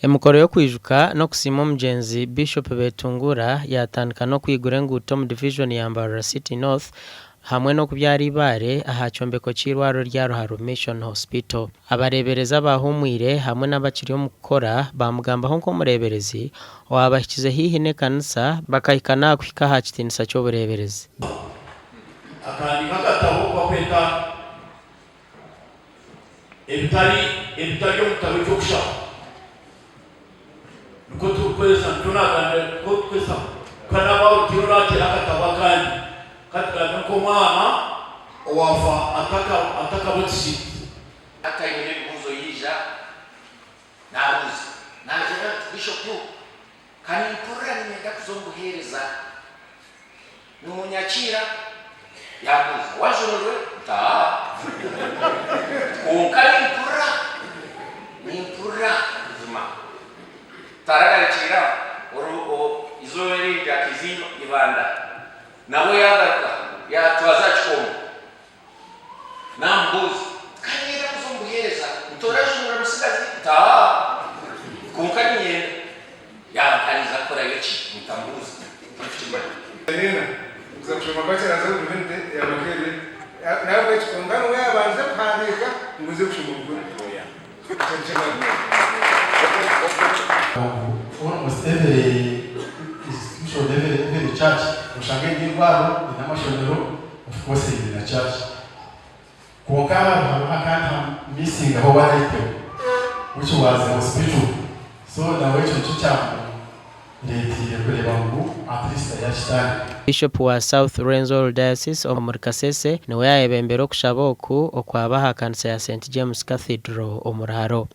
Emukoro yo kwijuka no kusima omugenzi Bishop Betunguura yatandika no kwigura enguuto mu division ya Mbarara City North hamwe no kubyara ibare aha cyombeko cy'irwaro rya Ruharo Mission Hospital. Abarebereza bahumwire hamwe n'abakiri mu gukora bamugambaho nko mureberezi wabahikize hihi ne kanisa bakayikana kwika ha kitinisa cyo bureberezi. Akandi kakataho kwakweta ebitari omutabo cy'okushaka nuko tukweza tunaganda ko twesa kana bawo kirora akataba kandi katika nuko mwana owafa ataka botsi akayine buzo yija nabuze najera Bishop kandi mpura nimenda kuzombuhereza numunyakira yabuze wajurwe ta unkali mpura zuma taragarikira izoberi rya kizinyo ibanda nabo yagaruka yatwaza kikombe nambuzi kanyira kuzombuhereza utorajura musigazi ta kunkanye yakaniza kora yoki mutambuzi nena kuzakushoma kwa cyaraza ubinde yabakere nawe cyongano yabanze kwandika nguze kushumura oya almost every institution, every church, of course, in the church. Missing the whole item, which was the hospital. So the way to at least the Bishop wa South Renzo Diocese of Murkasese niwe yayebembera okushaboku okwabaha kanisa ya St James Cathedral omuraro.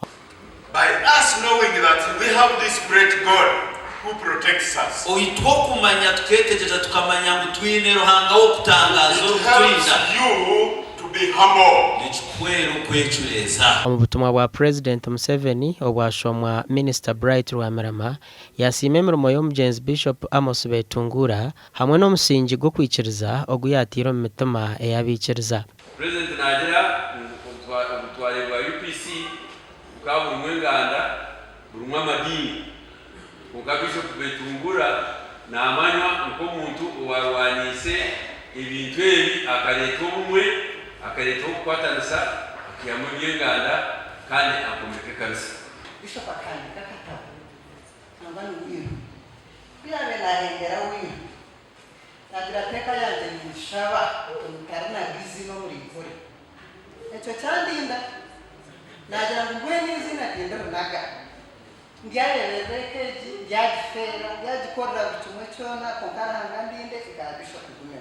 By us knowing that we have this great God who protects us. Oitokumanya tuketejeje tukamanya ngutwine ruhanga wo kutangazo ruturinda. You to be humble. Nichikwero kwechuleza. Mu butumwa bwa President Musebeni obwashomwa Minister Bright Rwamirama yaasiima emirimo y'omugenzi Bishop Amos Betunguura hamwe n'omusingi gwo kwikiriza oguyatira mu mitima eyabikiriza. President Najera obutwale bwa UPC buri mwenganda buri mwamadini kuka Bishop Betunguura namanywa nko muntu warwanise ibintu ebi akaleta obumwe akaleta okwatanisa akiyamugenganda kandi akomeke kanisa. Bishop akandi kakatabu nangani wiru byabe nahengera wiru nagira teka yanjye nishaba umutarina bizino muri vore echo cyandinda nagira ngwe n'izina tindira naga ndyarereke byagifera byagikorera bitumwe cyona konkaranga ndinde ka Bishop kumwe.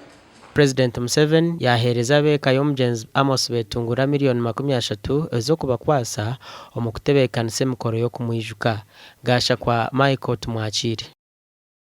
President Museveni yahereza beka y'omugenzi Amos Betunguura miliyoni 30 ezo kubakwasa omukutebeka nse mukoro yo kumwijuka gasha kwa Michael Tumwakiri.